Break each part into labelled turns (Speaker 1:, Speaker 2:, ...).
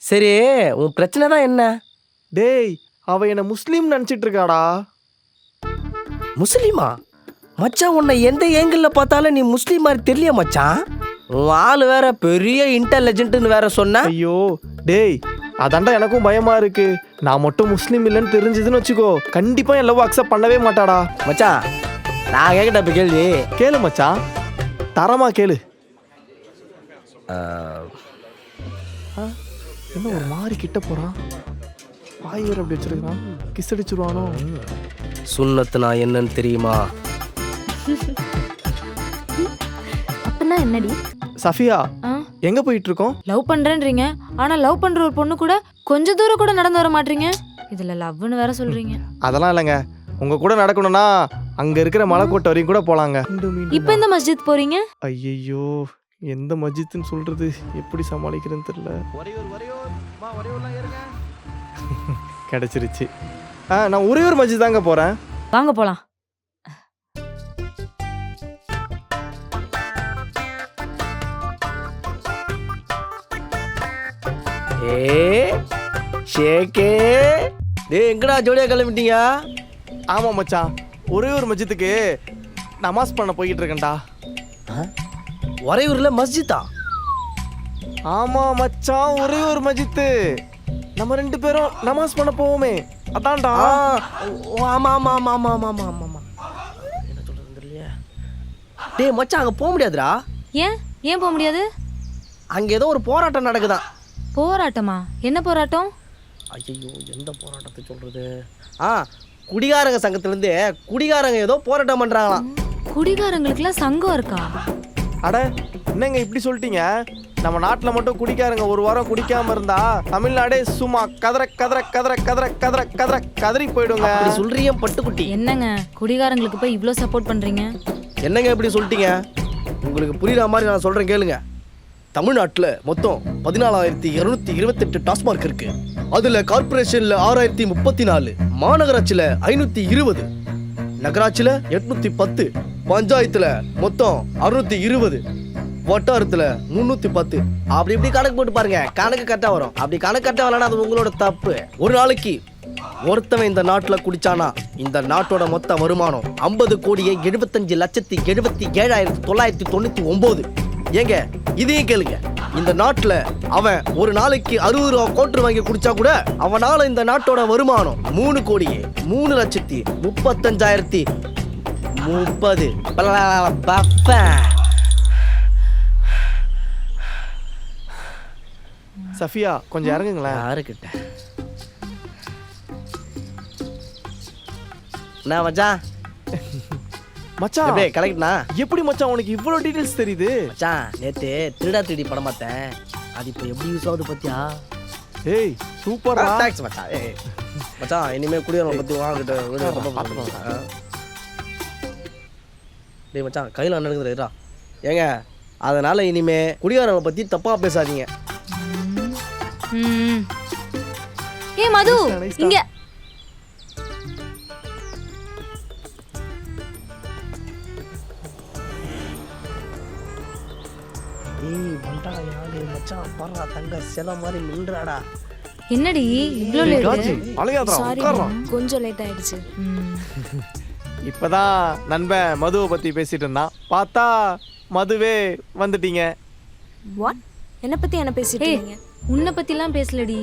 Speaker 1: சரி, உன் பிரச்சனை தான் என்ன?
Speaker 2: டேய் அவ என்ன முஸ்லீம் நினைச்சிட்டு இருக்காடா.
Speaker 1: முஸ்லீமா? மச்சான், உன்னை எந்த ஏங்கிளில் பார்த்தாலும் நீ முஸ்லீம் மாதிரி தெரியல மச்சான். உன் ஆள் வேற பெரிய இன்டெலிஜென்ட்னு வேற சொன்ன.
Speaker 2: ஐயோ டேய், அதாண்டா எனக்கும் பயமா இருக்கு. நான் மட்டும் முஸ்லீம் இல்லைன்னு தெரிஞ்சதுன்னு வச்சுக்கோ, கண்டிப்பா என் லவ் அக்செப்ட் பண்ணவே மாட்டாடா.
Speaker 1: மச்சான், நான் கேட்கட்ட இப்போ கேள்வி.
Speaker 2: கேளு மச்சான், தரமா கேளு. என்ன ஒரு மாதிரி கிட்ட போறான், வாய் வேற அப்படி வச்சிருக்கான், கிஸ் அடிச்சிருவானோ?
Speaker 1: சுன்னத்துனா என்னன்னு தெரியுமா?
Speaker 3: அப்பனா என்னடி?
Speaker 2: சஃபியா, எங்க போயிட்டு இருக்கோம்?
Speaker 3: லவ் பண்றேன்றீங்க, ஆனா லவ் பண்ற ஒரு பொண்ணு கூட கொஞ்ச தூரம் கூட நடந்து வர மாட்டீங்க. இதுல லவ்னு வேற சொல்றீங்க.
Speaker 2: அதெல்லாம் இல்லைங்க, உங்க கூட நடக்கணும்னா அங்க இருக்கிற மலைக்கோட்டை வரையும் கூட போலாங்க.
Speaker 3: இப்போ இந்த மஸ்ஜித் போறீங்க?
Speaker 2: ஐயோ, எந்த மஸ்ஜித்னு சொல்றது, எப்படி சமாளிக்கிறேன்னு தெரியல. கிடைச்சிருச்சு. நான் ஒரே ஒரு மஸ்ஜித் தாங்க போறேன்.
Speaker 3: வாங்க போலாம்.
Speaker 1: ஷேக்கே, டேய் எங்கடா ஜோடியா கிளம்பிட்டீங்க?
Speaker 2: ஆமா மச்சான், ஒரே ஒரு மஸ்ஜித்துக்கு நமாஸ் பண்ண போய்கிட்டு இருக்கேன்டா.
Speaker 1: உறையூர்ல மஸ்ஜிதா?
Speaker 2: ஆமா மச்சான், ஒரே ஒரு மஸ்ஜித்து, நம்ம 2 பேரும் நமாஸ் பண்ண போவோமே, அதான்டா.
Speaker 1: ஆமா ஆமா ஆமா ஆமா ஆமா ஆமா ஆமா. என்ன சொல்றது தெரியலையே. டேய் மச்சான், அங்க போக முடியாதுடா.
Speaker 3: ஏன் ஏன் போக முடியாது?
Speaker 1: அங்க ஏதோ ஒரு போராட்டம் நடக்குதான்.
Speaker 3: போராட்டமா? என்ன போராட்டம்?
Speaker 1: ஐயோ, எந்த போராட்டத்தை சொல்றது? குடிகாரங்க சங்கத்திலேருந்து குடிகாரங்க ஏதோ போராட்டம் பண்றாங்களாம்.
Speaker 3: குடிகாரங்களுக்குலாம் சங்கம் இருக்கா?
Speaker 2: அட என்னங்க இப்படி சொல்லிட்டீங்க? நம்ம நாட்டில் மட்டும் குடிக்காரங்க ஒரு வாரம் குடிக்காம இருந்தா தமிழ்நாடே சும்மா கதற கதற கதற கதற கதற கதற கதறி போயிடுங்க.
Speaker 1: அப்படி சொல்றீங்க பட்டுக்குட்டி?
Speaker 3: என்னங்க குடிகாரங்களுக்கு போய் இவ்ளோ சப்போர்ட் பண்றீங்க?
Speaker 1: என்னங்க இப்படி சொல்லிட்டீங்க? உங்களுக்கு புரியுற மாதிரி நான் சொல்றேன் கேளுங்க. தமிழ்நாட்டில் மொத்தம் 14,228 டாஸ்மார்க் இருக்கு. அதுல கார்பரேஷன்ல 6,034, மாநகராட்சியில 520, நகராட்சியில 810, பஞ்சாயத்துல மொத்தம் 620, வட்டாரத்துல 310. அப்படி இப்படி கணக்கு போட்டு பாருங்க, கணக்கு கரெக்டா வரும். அப்படி கணக்கு கரெக்டா வரலன்னா அது உங்களோட தப்பு. ஒரு நாளைக்கு ஒருத்தவன் இந்த நாட்டுல குடிச்சானா இந்த நாட்டோட மொத்த வருமானம் 50,75,77,999. ஏங்க இதையும் கேளுங்க, இந்த நாட்டுல அவன் ஒரு நாளைக்கு 60 ரூபா கோட்டர் வாங்கி குடிச்சா கூட அவனால இந்த நாட்டோட வருமானம் 3,35,30,030.
Speaker 2: சஃபியா கொஞ்சம் இறங்குங்களேன்.
Speaker 1: யாருக்கிட்ட நான் மச்சான்
Speaker 2: மச்சான்
Speaker 1: அப்படியே கலெக்ட்னா?
Speaker 2: எப்படி மச்சான் உனக்கு இவ்வளவு டீடைல்ஸ் தெரியுது?
Speaker 1: மச்சான், நேத்து திருடா திருடி படம் பார்த்தேன், அது இப்போ எப்படி யூஸ் ஆகுது பத்தியா?
Speaker 2: ஏய் சூப்பரா.
Speaker 1: தேங்க்ஸ் மச்சான். மச்சான், இனிமே குடியாரங்களை பத்தி வாங்கிட்டு டேய் மச்சான், கையில் அண்ணனுக்குறா. ஏங்க அதனால இனிமே குடியாரங்களை பத்தி தப்பா பேசாதீங்க.
Speaker 3: ஏ மது, இங்க என்னடி இவ்ளோ லேட்? கொஞ்சம் லேட் ஆயிடுச்சு.
Speaker 2: இப்பதான் நண்பன் மதுவை பத்தி பேசிட்டு இருந்தான், பார்த்தா மதுவே வந்துட்டீங்க.
Speaker 4: வாட்? என்ன பத்தி என்ன பேசிட்டு இருக்கீங்க?
Speaker 3: உன்னை பத்திலாம் பேசலடி.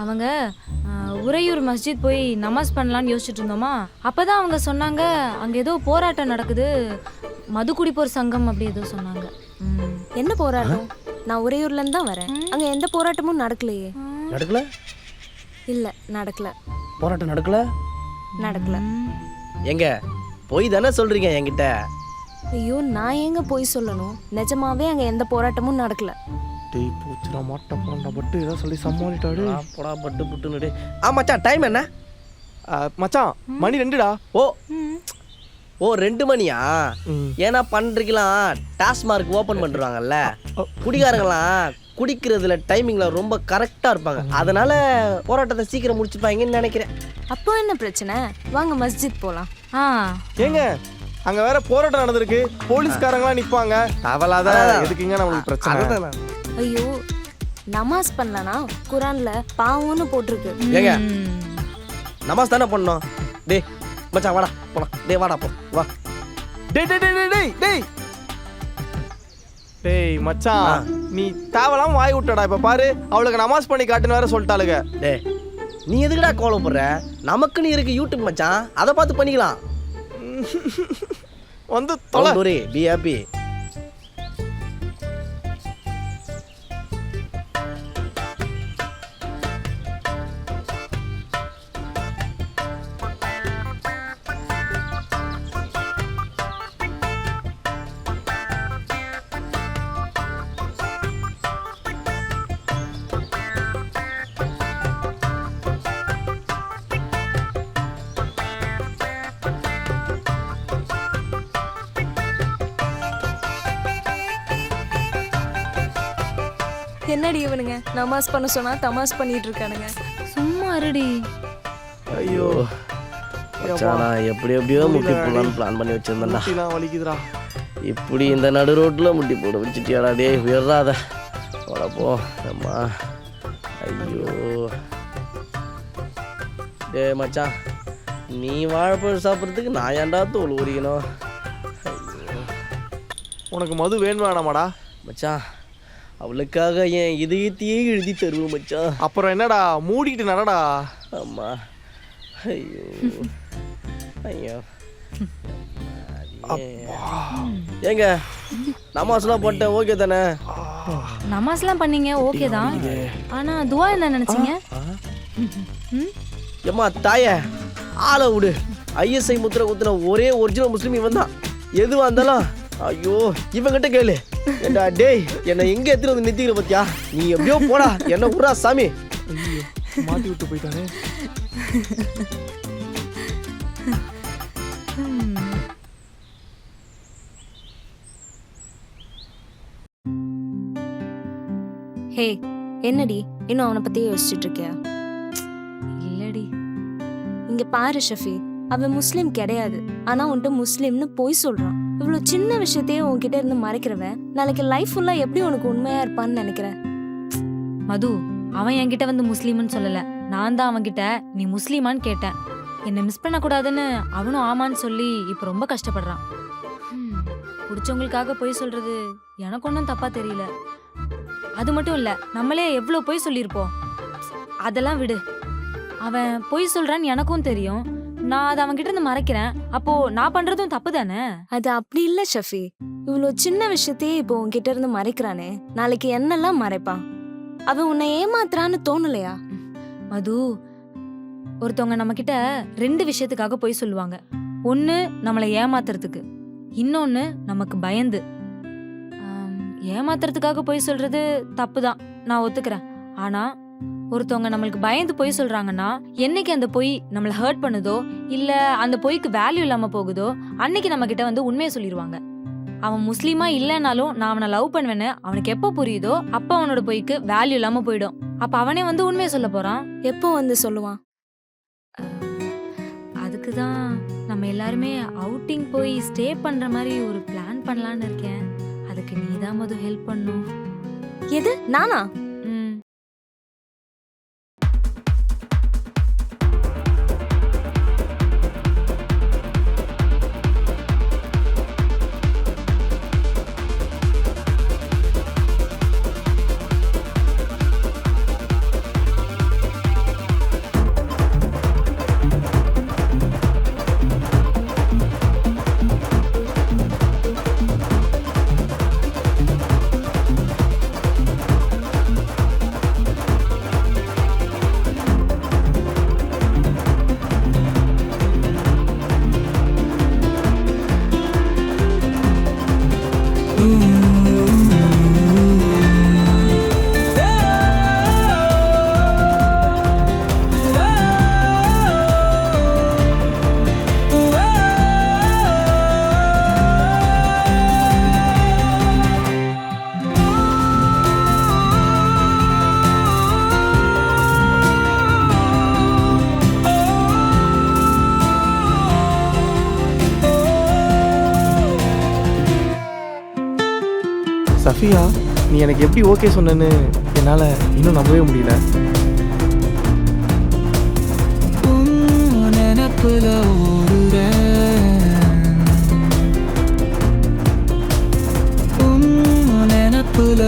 Speaker 3: அவங்க உறையூர் மஸ்ஜித் போய் நமாஸ் பண்ணலான்னு யோசிச்சுட்டு இருந்தோமா, அப்பதான் அவங்க சொன்னாங்க அங்க ஏதோ போராட்டம் நடக்குது, மது குடிப்போர் சங்கம் அப்படி ஏதோ சொன்னாங்க.
Speaker 4: என்ன போராட்டம்? நான் உறையூர்ல இருந்து தான் வரேன், அங்க எந்த போராட்டமும் நடக்கலையே.
Speaker 1: நடக்கல?
Speaker 4: இல்ல நடக்கல.
Speaker 1: போராட்டம் நடக்கல?
Speaker 4: நடக்கல.
Speaker 1: எங்க போய் தானே சொல்றீங்க என்கிட்ட?
Speaker 4: ஐயோ, நான் எங்க போய் சொல்லணும்? நிஜமாவே அங்க எந்த போராட்டமும் நடக்கல.
Speaker 2: டேய் பூச்சுடா, மாட்ட போண்டா பட்டு ஏதோ சொல்லி சமாளிட்டாடு.
Speaker 1: போடா பட்டு புட்டுன்னு. மச்சான், டைம் என்ன?
Speaker 2: மச்சான் மணி 2டா.
Speaker 1: ஓ 2 மணியா? ஏன்னா பண்றீங்களாம் டாஸ்மார்க் ஓபன் பண்ணுறாங்கல்ல, குடிகாரங்களாம் குடிக்கிறதுல டைமிங்ல ரொம்ப கரெக்டா இருப்பாங்க, அதனால போராட்டத்தை சீக்கிரம் முடிச்சுப்பாங்கன்னு நினைக்கிறேன்.
Speaker 4: அப்போ என்ன பிரச்சனை? வாங்க மஸ்ஜித் போலாம்.
Speaker 2: ஏங்க அங்க வேற போராட்டம் நடந்திருக்கு, போலீஸ்காரங்களாம் நிப்பாங்க, அவளாதான் எதுக்குங்க நம்மளுக்கு பிரச்சனை?
Speaker 4: ஐயோ, நமாஸ் பண்ணலனா குரான்ல பாவம்னு போட்டிருக்கு.
Speaker 1: ஏங்க நமாஸ் தானே பண்ணோம். டேய் மச்சான் வாடா போலாம். டேய் வாடா போ வா.
Speaker 2: டேய் டேய் டேய் டேய் டேய் டேய் டேய் மச்சான், நீ தேவலாம் வாய் விட்டடா. இப்ப பாரு, அவளுக்கு நமாஸ் பண்ணி காட்டுன்னு வேற சொல்லிட்டாளுங்க.
Speaker 1: டேய் நீ எதுக்குடா கோவப்படுற? நமக்குன்னு இருக்கு யூடியூப் மச்சான், அதை பார்த்து பண்ணிக்கலாம்.
Speaker 2: வந்து தொலை.
Speaker 1: Be happy.
Speaker 4: என்னடி இவனுங்க நமாஸ் பண்ண சொன்னா தமாஸ் பண்ணிட்டு இருக்கானுங்க.
Speaker 3: சும்மா இருடி.
Speaker 1: ஐயோ மச்சான், நான் எப்படியோ முட்டி போடலான்னு பிளான் பண்ணி வச்சிருந்தேன்டா.
Speaker 2: முட்டிலாம் வலிக்குதுடா.
Speaker 1: இப்படி இந்த நடு ரோட்டில் முட்டி போட வச்சுட்டியாடா. டேய் உயர்றாத போ அம்மா. ஐயோ டேய் மச்சான், நீ வாழைப்பழம் சாப்பிட்றதுக்கு நான் ஏன்டா தோல் உரிக்கணும்?
Speaker 2: உனக்கு மது வேணும் வேணாமாடா?
Speaker 1: மச்சான் அவளுக்காக என் இதயத்தையே எழுதி தருவோம் மச்சான்.
Speaker 2: அப்புறம் என்னடா, மூடிக்கிட்டு நடடா.
Speaker 1: அம்மா ஐயோ ஐயோ. ஏங்க நமாஸ்லாம் போட்டேன் ஓகே தானே?
Speaker 3: நமாஸ்லாம் பண்ணீங்க ஓகே தான். ஆனா துவா என்ன நினைச்சீங்க?
Speaker 1: ஏம்மா தாயே ஆளை விடு. ஐஎஸ்ஐ முத்திரை குத்துன ஒரே ஒரிஜினல் முஸ்லீம் இவன் தான். எதுவாக இருந்தாலும் ஐயோ இவங்கிட்ட கேளு. ஏண்டா டேய், என்னை எங்க எடுத்துட்டு வந்து நிறுத்திக்கிற பத்தியா? நீ எப்படியோ போடா, என்ன விட்றா சாமி.
Speaker 2: மாட்டி விட்டு போயிட்டானே.
Speaker 4: ஹே என்னடி இன்னும் அவனை பத்தியே யோசிச்சுட்டு இருக்கியா?
Speaker 3: இல்லடி.
Speaker 4: இங்க பாரு ஷஃபி, அவன் முஸ்லீம் கிடையாது. ஆனா உன்கிட்ட முஸ்லீம்னு பொய் சொல்றான். இவ்வளவு சின்ன விஷயத்தையே உன்கிட்ட இருந்து மறைக்கிறவன் நாளைக்கு லைஃப் ஃபுல்லா எப்படி உனக்கு உண்மையா இருப்பான்னு நினைக்கிறேன்?
Speaker 3: மது, அவன் என்கிட்ட வந்து முஸ்லீம்னு சொல்லல. நான் தான் அவன்கிட்ட நீ முஸ்லீமான்னு கேட்டேன். என்னை மிஸ் பண்ணக்கூடாதுன்னு அவனும் ஆமான்னு சொல்லி இப்போ ரொம்ப கஷ்டப்படுறான். பிடிச்சவங்களுக்காக பொய் சொல்றது எனக்கு ஒன்றும் தப்பா தெரியல. அது மட்டும் இல்ல, நம்மளே எவ்வளோ பொய் சொல்லியிருப்போம். அதெல்லாம் விடு. அவன் பொய் சொல்றான்னு எனக்கும் தெரியும். நான் அதை அவன்கிட்ட இருந்து மறைக்கிறேன். அப்போ நான் பண்றதும் தப்பு தானே?
Speaker 4: அது அப்படி இல்ல ஷஃபி. இவ்வளவு சின்ன விஷயத்தையே இப்போ உன்கிட்ட இருந்து மறைக்கிறானே, நாளைக்கு என்னெல்லாம் மறைப்பான்? அவன் உன்னை ஏமாத்துறான்னு தோணலையா?
Speaker 3: மது, ஒருத்தவங்க நம்ம கிட்ட 2 விஷயத்துக்காக பொய் சொல்லுவாங்க. ஒன்னு நம்மளை ஏமாத்துறதுக்கு, இன்னொன்னு நமக்கு பயந்து. ஏமாத்துறதுக்காக பொய் சொல்றது தப்பு தான், நான் ஒத்துக்கிறேன். ஆனா ஒருத்தவங்க நம்மளுக்கு பயந்து பொய் சொல்றாங்கன்னா, என்னைக்கு அந்த பொய் நம்மளை ஹர்ட் பண்ணுதோ இல்ல அந்த பொய்க்கு வேல்யூ இல்லாம போகுதோ அன்னைக்கு நம்ம கிட்ட வந்து உண்மையை சொல்லிடுவாங்க. அவன் முஸ்லீமா இல்லைனாலும் நான் அவனை லவ் பண்ணுவேன்னு அவனுக்கு எப்போ புரியுதோ அப்போ அவனோட பொய்க்கு வேல்யூ இல்லாம போயிடும். அப்ப அவனே வந்து உண்மையை சொல்ல போறான்.
Speaker 4: எப்போ வந்து சொல்லுவான்?
Speaker 3: அதுக்குதான் நம்ம எல்லாருமே அவுட்டிங் போய் ஸ்டே பண்ற மாதிரி ஒரு பிளான் பண்ணலான்னு இருக்கேன். அதுக்கு நீதான் மது ஹெல்ப் பண்ணும்.
Speaker 4: எது நானா?
Speaker 2: சஃபியா நீ எனக்கு எப்படி ஓகே சொன்னேன்னு என்னால் இன்னும் நம்பவே முடியல.
Speaker 5: நினப்புல நினப்புல